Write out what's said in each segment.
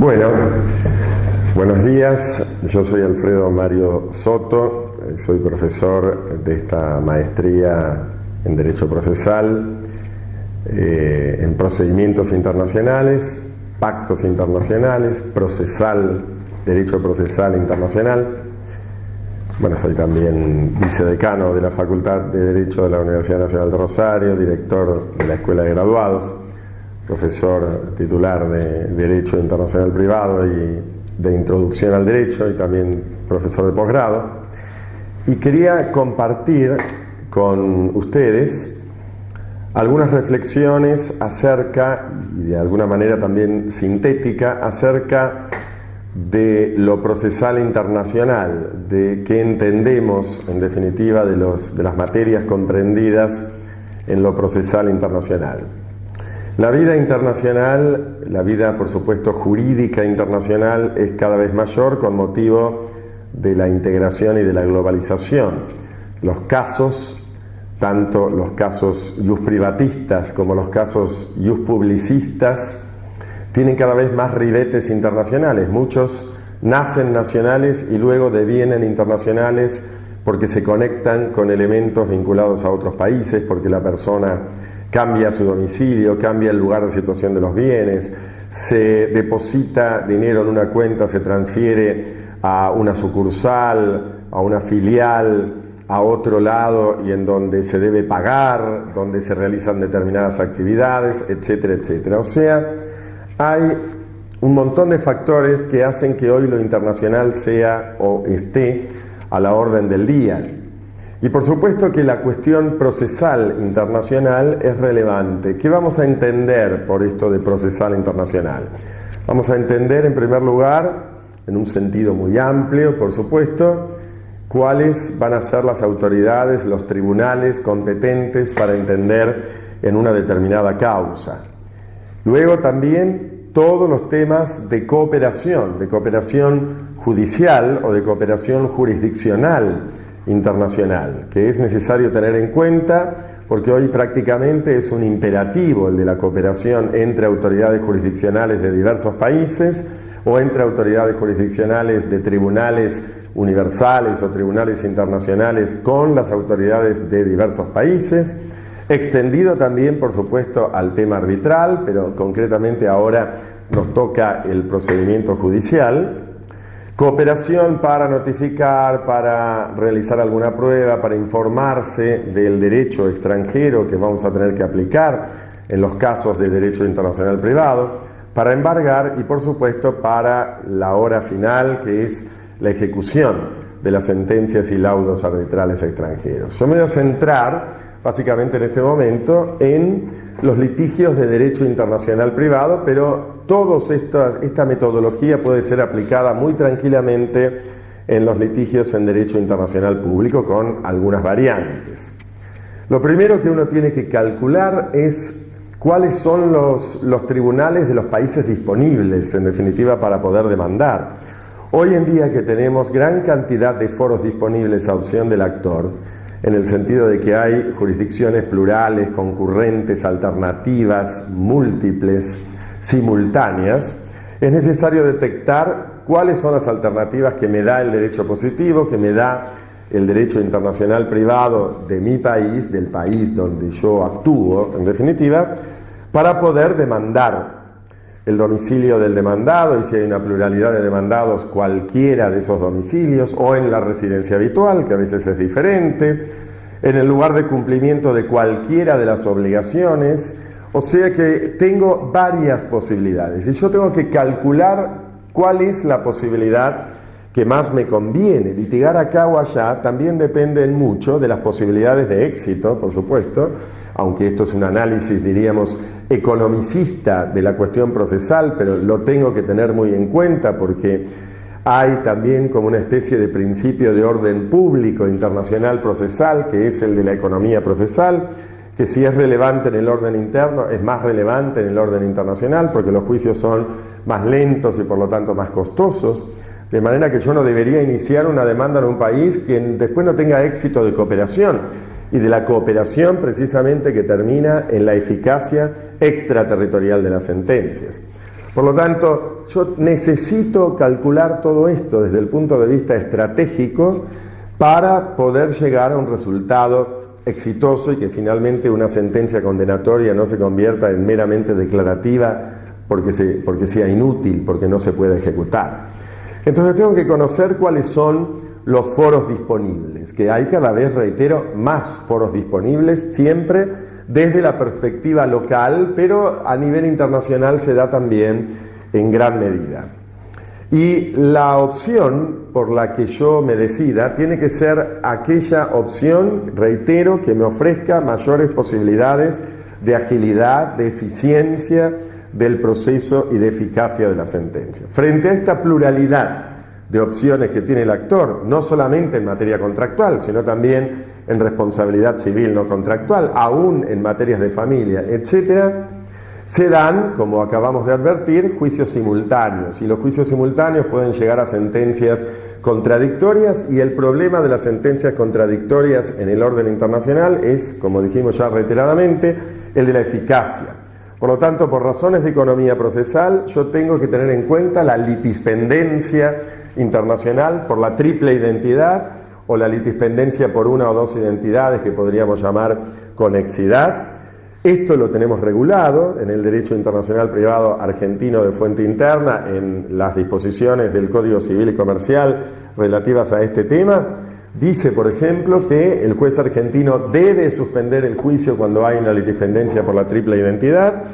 Bueno, buenos días. Yo soy Alfredo Mario Soto, soy profesor de esta maestría en Derecho Procesal, en procedimientos internacionales, pactos internacionales, Derecho Procesal Internacional. Bueno, soy también vicedecano de la Facultad de Derecho de la Universidad Nacional de Rosario, director de la Escuela de Graduados, profesor titular de Derecho Internacional Privado y de Introducción al Derecho, y también profesor de posgrado. Y quería compartir con ustedes algunas reflexiones acerca, y de alguna manera también sintética, acerca de lo procesal internacional, de qué entendemos, en definitiva, de las materias comprendidas en lo procesal internacional. La vida internacional, la vida, por supuesto, jurídica internacional, es cada vez mayor con motivo de la integración y de la globalización. Los casos, tanto los casos ius privatistas como los casos ius publicistas, tienen cada vez más ribetes internacionales. Muchos nacen nacionales y luego devienen internacionales porque se conectan con elementos vinculados a otros países, porque la persona cambia su domicilio, cambia el lugar de situación de los bienes, se deposita dinero en una cuenta, se transfiere a una sucursal, a una filial, a otro lado, y en donde se debe pagar, donde se realizan determinadas actividades, etcétera, etcétera. O sea, hay un montón de factores que hacen que hoy lo internacional sea o esté a la orden del día. Y por supuesto que la cuestión procesal internacional es relevante. ¿Qué vamos a entender por esto de procesal internacional? Vamos a entender, en primer lugar, en un sentido muy amplio, por supuesto, cuáles van a ser las autoridades, los tribunales competentes para entender en una determinada causa. Luego también todos los temas de cooperación judicial o de cooperación jurisdiccional internacional, que es necesario tener en cuenta porque hoy prácticamente es un imperativo el de la cooperación entre autoridades jurisdiccionales de diversos países o entre autoridades jurisdiccionales de tribunales universales o tribunales internacionales con las autoridades de diversos países, extendido también, por supuesto, al tema arbitral, pero concretamente ahora nos toca el procedimiento judicial. Cooperación para notificar, para realizar alguna prueba, para informarse del derecho extranjero que vamos a tener que aplicar en los casos de derecho internacional privado, para embargar y, por supuesto, para la hora final, que es la ejecución de las sentencias y laudos arbitrales extranjeros. Yo me voy a centrar básicamente en este momento en los litigios de derecho internacional privado, pero esta metodología puede ser aplicada muy tranquilamente en los litigios en derecho internacional público con algunas variantes. Lo primero que uno tiene que calcular es cuáles son los tribunales de los países disponibles, en definitiva, para poder demandar. Hoy en día, que tenemos gran cantidad de foros disponibles a opción del actor, en el sentido de que hay jurisdicciones plurales, concurrentes, alternativas, múltiples, simultáneas, es necesario detectar cuáles son las alternativas que me da el derecho positivo, que me da el derecho internacional privado de mi país, del país donde yo actúo, en definitiva, para poder demandar el domicilio del demandado, y si hay una pluralidad de demandados, cualquiera de esos domicilios, o en la residencia habitual, que a veces es diferente, en el lugar de cumplimiento de cualquiera de las obligaciones. O sea que tengo varias posibilidades y yo tengo que calcular cuál es la posibilidad que más me conviene. Litigar acá o allá también depende mucho de las posibilidades de éxito, por supuesto, aunque esto es un análisis, diríamos, economicista de la cuestión procesal, pero lo tengo que tener muy en cuenta porque hay también como una especie de principio de orden público internacional procesal, que es el de la economía procesal, que si es relevante en el orden interno, es más relevante en el orden internacional, porque los juicios son más lentos y por lo tanto más costosos, de manera que yo no debería iniciar una demanda en un país que después no tenga éxito de cooperación, y de la cooperación precisamente que termina en la eficacia extraterritorial de las sentencias. Por lo tanto, yo necesito calcular todo esto desde el punto de vista estratégico para poder llegar a un resultado exitoso y que finalmente una sentencia condenatoria no se convierta en meramente declarativa porque sea inútil, porque no se pueda ejecutar. Entonces tengo que conocer cuáles son los foros disponibles, que hay cada vez, reitero, más foros disponibles, siempre desde la perspectiva local, pero a nivel internacional se da también en gran medida. Y la opción por la que yo me decida tiene que ser aquella opción, reitero, que me ofrezca mayores posibilidades de agilidad, de eficiencia del proceso y de eficacia de la sentencia. Frente a esta pluralidad de opciones que tiene el actor, no solamente en materia contractual, sino también en responsabilidad civil no contractual, aún en materias de familia, etc., se dan, como acabamos de advertir, juicios simultáneos, y los juicios simultáneos pueden llegar a sentencias contradictorias, y el problema de las sentencias contradictorias en el orden internacional es, como dijimos ya reiteradamente, el de la eficacia. Por lo tanto, por razones de economía procesal, yo tengo que tener en cuenta la litispendencia internacional por la triple identidad, o la litispendencia por una o dos identidades que podríamos llamar conexidad. Esto lo tenemos regulado en el derecho internacional privado argentino de fuente interna, en las disposiciones del Código Civil y Comercial relativas a este tema. Dice, por ejemplo, que el juez argentino debe suspender el juicio cuando hay una litispendencia por la triple identidad,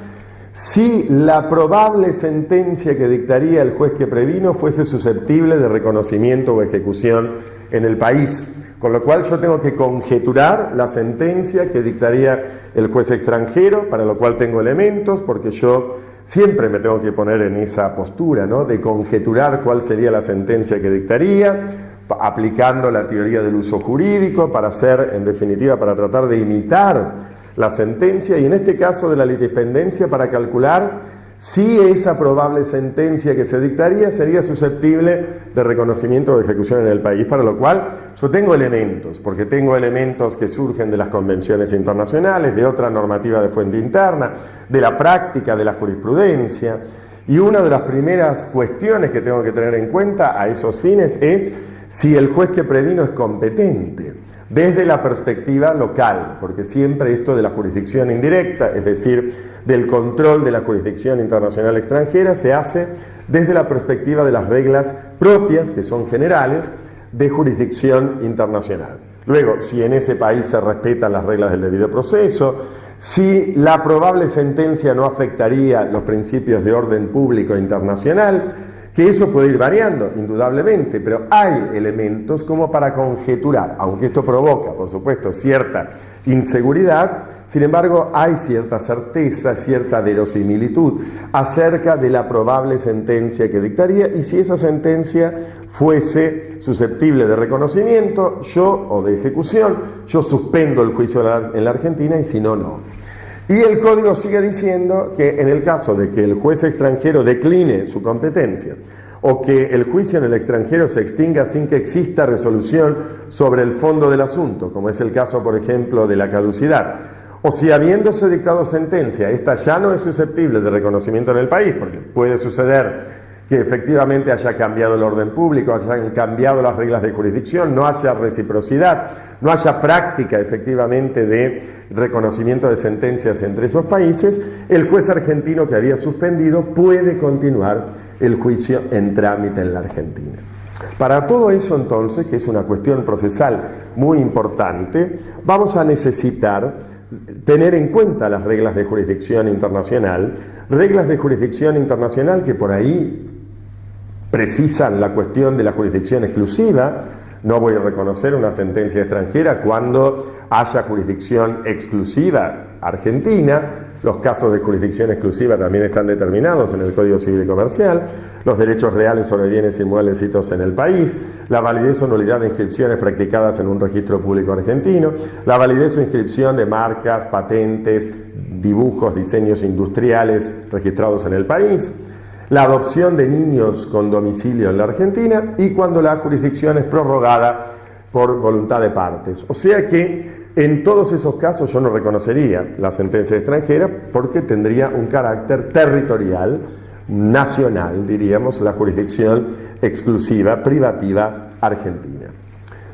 si la probable sentencia que dictaría el juez que previno fuese susceptible de reconocimiento o ejecución en el país. Con lo cual yo tengo que conjeturar la sentencia que dictaría el juez extranjero, para lo cual tengo elementos, porque yo siempre me tengo que poner en esa postura, ¿no?, de conjeturar cuál sería la sentencia que dictaría, aplicando la teoría del uso jurídico para hacer, en definitiva, para tratar de imitar la sentencia, y en este caso de la litispendencia, para calcular si esa probable sentencia que se dictaría sería susceptible de reconocimiento o de ejecución en el país, para lo cual yo tengo elementos, porque tengo elementos que surgen de las convenciones internacionales, de otra normativa de fuente interna, de la práctica, de la jurisprudencia, y una de las primeras cuestiones que tengo que tener en cuenta a esos fines es si el juez que previno es competente, desde la perspectiva local, porque siempre esto de la jurisdicción indirecta, es decir, del control de la jurisdicción internacional extranjera, se hace desde la perspectiva de las reglas propias, que son generales, de jurisdicción internacional. Luego, si en ese país se respetan las reglas del debido proceso, si la probable sentencia no afectaría los principios de orden público internacional, que eso puede ir variando, indudablemente, pero hay elementos como para conjeturar, aunque esto provoca, por supuesto, cierta inseguridad, sin embargo, hay cierta certeza, cierta verosimilitud acerca de la probable sentencia que dictaría, y si esa sentencia fuese susceptible de reconocimiento o de ejecución, yo suspendo el juicio en la Argentina, y si no, no. Y el Código sigue diciendo que en el caso de que el juez extranjero decline su competencia, o que el juicio en el extranjero se extinga sin que exista resolución sobre el fondo del asunto, como es el caso, por ejemplo, de la caducidad, o si habiéndose dictado sentencia, esta ya no es susceptible de reconocimiento en el país, porque puede suceder que efectivamente haya cambiado el orden público, hayan cambiado las reglas de jurisdicción, no haya reciprocidad, no haya práctica efectivamente de reconocimiento de sentencias entre esos países, el juez argentino que había suspendido puede continuar el juicio en trámite en la Argentina. Para todo eso, entonces, que es una cuestión procesal muy importante, vamos a necesitar tener en cuenta las reglas de jurisdicción internacional que por ahí precisan la cuestión de la jurisdicción exclusiva. No voy a reconocer una sentencia extranjera cuando haya jurisdicción exclusiva argentina. Los casos de jurisdicción exclusiva también están determinados en el Código Civil y Comercial. Los derechos reales sobre bienes inmuebles situados en el país, la validez o nulidad de inscripciones practicadas en un registro público argentino, la validez o inscripción de marcas, patentes, dibujos, diseños industriales registrados en el país, la adopción de niños con domicilio en la Argentina, y cuando la jurisdicción es prorrogada por voluntad de partes. O sea que en todos esos casos yo no reconocería la sentencia extranjera, porque tendría un carácter territorial nacional, diríamos, la jurisdicción exclusiva, privativa argentina.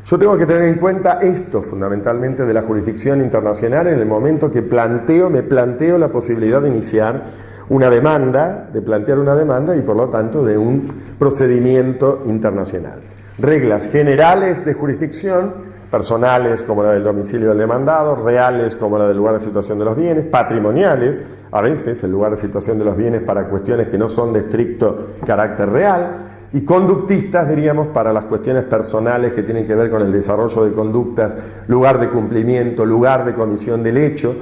Yo tengo que tener en cuenta esto fundamentalmente de la jurisdicción internacional en el momento que me planteo la posibilidad de iniciar una demanda, de plantear una demanda y por lo tanto de un procedimiento internacional. Reglas generales de jurisdicción, personales como la del domicilio del demandado, reales como la del lugar de situación de los bienes, patrimoniales, a veces el lugar de situación de los bienes para cuestiones que no son de estricto carácter real, y conductistas, diríamos, para las cuestiones personales que tienen que ver con el desarrollo de conductas, lugar de cumplimiento, lugar de comisión del hecho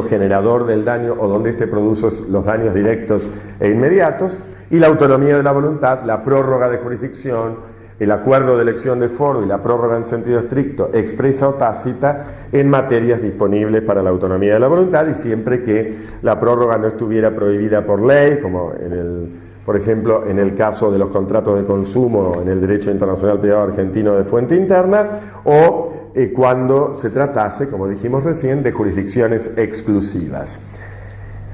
generador del daño o donde éste produce los daños directos e inmediatos, y la autonomía de la voluntad, la prórroga de jurisdicción, el acuerdo de elección de foro y la prórroga en sentido estricto, expresa o tácita, en materias disponibles para la autonomía de la voluntad y siempre que la prórroga no estuviera prohibida por ley, como por ejemplo, en el caso de los contratos de consumo en el derecho internacional privado argentino de fuente interna, o cuando se tratase, como dijimos recién, de jurisdicciones exclusivas.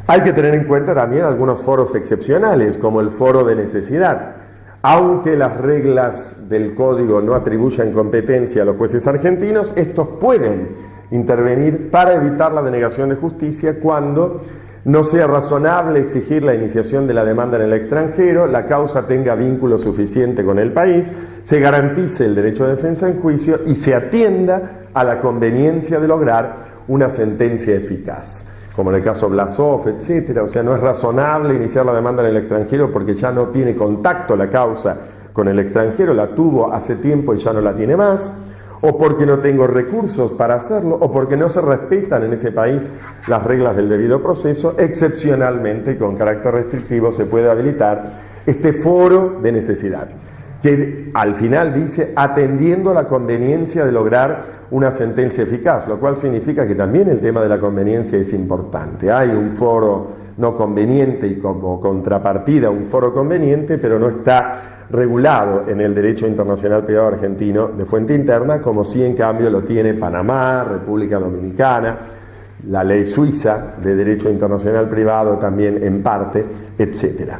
Hay que tener en cuenta también algunos foros excepcionales, como el foro de necesidad. Aunque las reglas del código no atribuyan competencia a los jueces argentinos, estos pueden intervenir para evitar la denegación de justicia cuando no sea razonable exigir la iniciación de la demanda en el extranjero, la causa tenga vínculo suficiente con el país, se garantice el derecho de defensa en juicio y se atienda a la conveniencia de lograr una sentencia eficaz. Como en el caso Blasov, etcétera. O sea, no es razonable iniciar la demanda en el extranjero porque ya no tiene contacto la causa con el extranjero, la tuvo hace tiempo y ya no la tiene más, o porque no tengo recursos para hacerlo, o porque no se respetan en ese país las reglas del debido proceso. Excepcionalmente y con carácter restrictivo se puede habilitar este foro de necesidad, que al final dice atendiendo a la conveniencia de lograr una sentencia eficaz, lo cual significa que también el tema de la conveniencia es importante. Hay un foro no conveniente y como contrapartida un foro conveniente, pero no está regulado en el derecho internacional privado argentino de fuente interna, como sí en cambio lo tiene Panamá, República Dominicana, la ley suiza de derecho internacional privado también en parte, etcétera.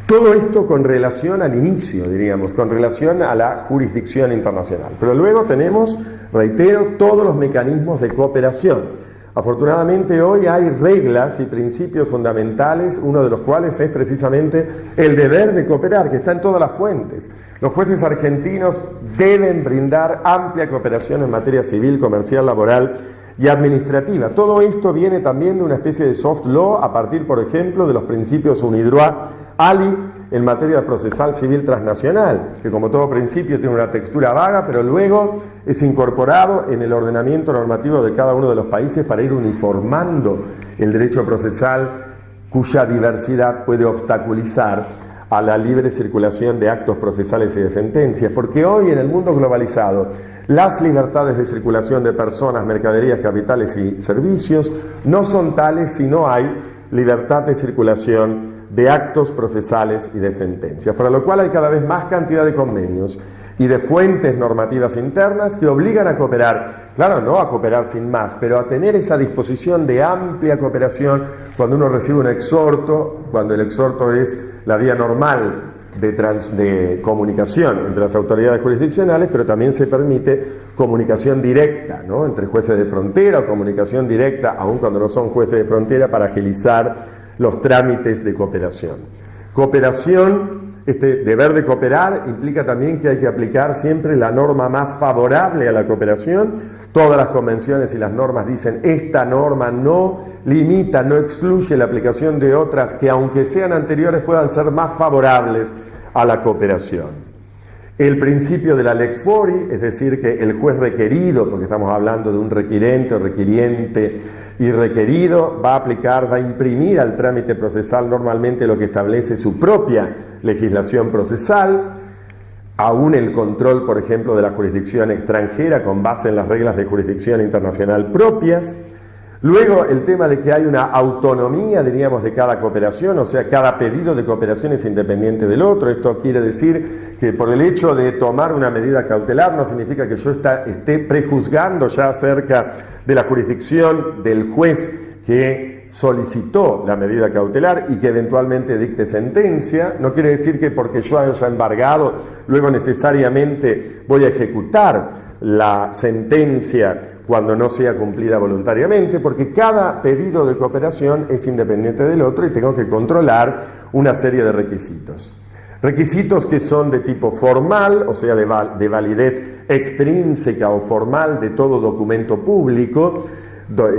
Todo esto con relación al inicio, diríamos, con relación a la jurisdicción internacional. Pero luego tenemos, reitero, todos los mecanismos de cooperación. Afortunadamente hoy hay reglas y principios fundamentales, uno de los cuales es precisamente el deber de cooperar, que está en todas las fuentes. Los jueces argentinos deben brindar amplia cooperación en materia civil, comercial, laboral y administrativa. Todo esto viene también de una especie de soft law a partir, por ejemplo, de los principios UNIDROIT ALI en materia procesal civil transnacional, que como todo principio tiene una textura vaga, pero luego es incorporado en el ordenamiento normativo de cada uno de los países para ir uniformando el derecho procesal cuya diversidad puede obstaculizar a la libre circulación de actos procesales y de sentencias, porque hoy en el mundo globalizado las libertades de circulación de personas, mercaderías, capitales y servicios no son tales si no hay libertad de circulación de actos procesales y de sentencias, para lo cual hay cada vez más cantidad de convenios y de fuentes normativas internas que obligan a cooperar, claro, no a cooperar sin más, pero a tener esa disposición de amplia cooperación cuando uno recibe un exhorto, cuando el exhorto es la vía normal de comunicación entre las autoridades jurisdiccionales, pero también se permite comunicación directa, ¿no?, entre jueces de frontera, o comunicación directa, aun cuando no son jueces de frontera, para agilizar los trámites de cooperación. Cooperación, este deber de cooperar implica también que hay que aplicar siempre la norma más favorable a la cooperación. Todas las convenciones y las normas dicen esta norma no limita, no excluye la aplicación de otras que aunque sean anteriores puedan ser más favorables a la cooperación. El principio de la lex fori, es decir, que el juez requerido, porque estamos hablando de un requirente o requiriente y requerido, va a imprimir al trámite procesal normalmente lo que establece su propia legislación procesal, aún el control, por ejemplo, de la jurisdicción extranjera con base en las reglas de jurisdicción internacional propias. Luego, el tema de que hay una autonomía, diríamos, de cada cooperación, o sea, cada pedido de cooperación es independiente del otro. Esto quiere decir que por el hecho de tomar una medida cautelar no significa que yo esté prejuzgando ya acerca de la jurisdicción del juez que solicitó la medida cautelar y que eventualmente dicte sentencia. No quiere decir que porque yo haya embargado, luego necesariamente voy a ejecutar la sentencia cuando no sea cumplida voluntariamente, porque cada pedido de cooperación es independiente del otro y tengo que controlar una serie de requisitos. Requisitos que son de tipo formal, o sea, de validez extrínseca o formal de todo documento público,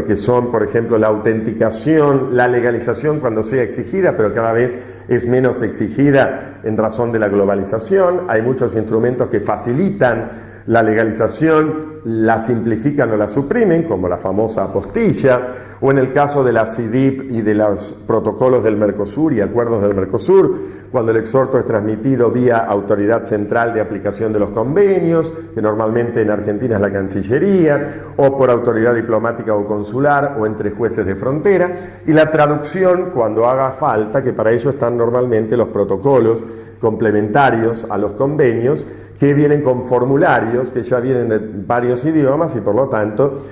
que son, por ejemplo, la autenticación, la legalización cuando sea exigida, pero cada vez es menos exigida en razón de la globalización. Hay muchos instrumentos que facilitan la legalización, la simplifican o la suprimen, como la famosa apostilla, o en el caso de la CIDIP y de los protocolos del Mercosur y acuerdos del Mercosur, cuando el exhorto es transmitido vía autoridad central de aplicación de los convenios, que normalmente en Argentina es la Cancillería, o por autoridad diplomática o consular, o entre jueces de frontera, y la traducción cuando haga falta, que para ello están normalmente los protocolos complementarios a los convenios, que vienen con formularios que ya vienen de varios idiomas y por lo tanto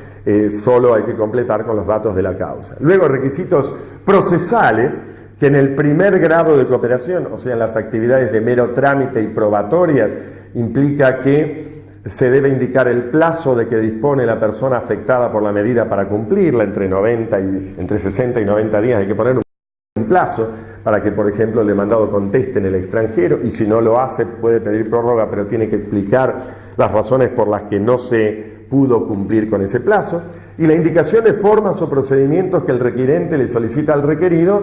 solo hay que completar con los datos de la causa. Luego, requisitos procesales, que en el primer grado de cooperación, o sea, en las actividades de mero trámite y probatorias, implica que se debe indicar el plazo de que dispone la persona afectada por la medida para cumplirla, entre 60 y 90 días hay que poner un plazo para que, por ejemplo, el demandado conteste en el extranjero, y si no lo hace puede pedir prórroga, pero tiene que explicar las razones por las que no se pudo cumplir con ese plazo, y la indicación de formas o procedimientos que el requirente le solicita al requerido,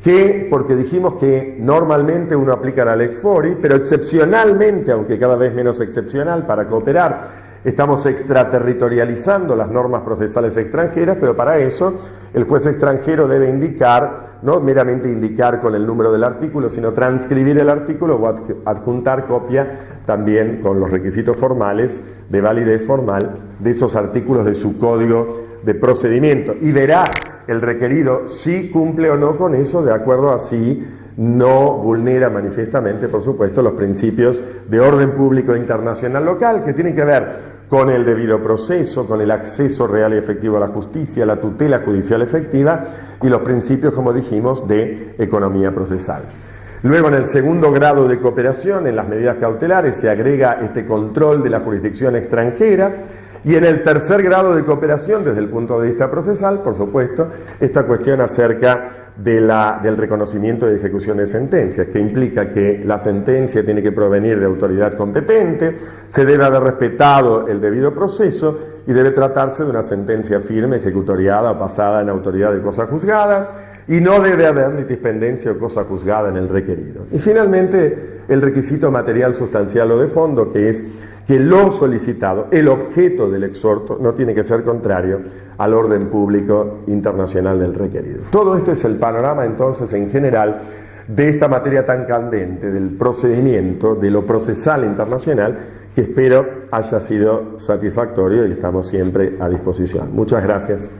que, porque dijimos que normalmente uno aplica la Lex Fori, pero excepcionalmente, aunque cada vez menos excepcional, para cooperar, estamos extraterritorializando las normas procesales extranjeras, pero para eso el juez extranjero debe indicar, no meramente indicar con el número del artículo, sino transcribir el artículo o adjuntar copia también con los requisitos formales de validez formal de esos artículos de su código de procedimiento. Y verá el requerido si cumple o no con eso, de acuerdo a si no vulnera manifiestamente, por supuesto, los principios de orden público internacional local, que tienen que ver con el debido proceso, con el acceso real y efectivo a la justicia, la tutela judicial efectiva y los principios, como dijimos, de economía procesal. Luego, en el segundo grado de cooperación, en las medidas cautelares, se agrega este control de la jurisdicción extranjera. Y en el tercer grado de cooperación, desde el punto de vista procesal, por supuesto, esta cuestión acerca del reconocimiento de ejecución de sentencias, que implica que la sentencia tiene que provenir de autoridad competente, se debe haber respetado el debido proceso y debe tratarse de una sentencia firme, ejecutoriada o pasada en autoridad de cosa juzgada, y no debe haber litispendencia o cosa juzgada en el requerido. Y finalmente, el requisito material, sustancial o de fondo, que es que lo solicitado, el objeto del exhorto, no tiene que ser contrario al orden público internacional del requerido. Todo este es el panorama, entonces, en general, de esta materia tan candente, del procedimiento, de lo procesal internacional, que espero haya sido satisfactorio y estamos siempre a disposición. Muchas gracias.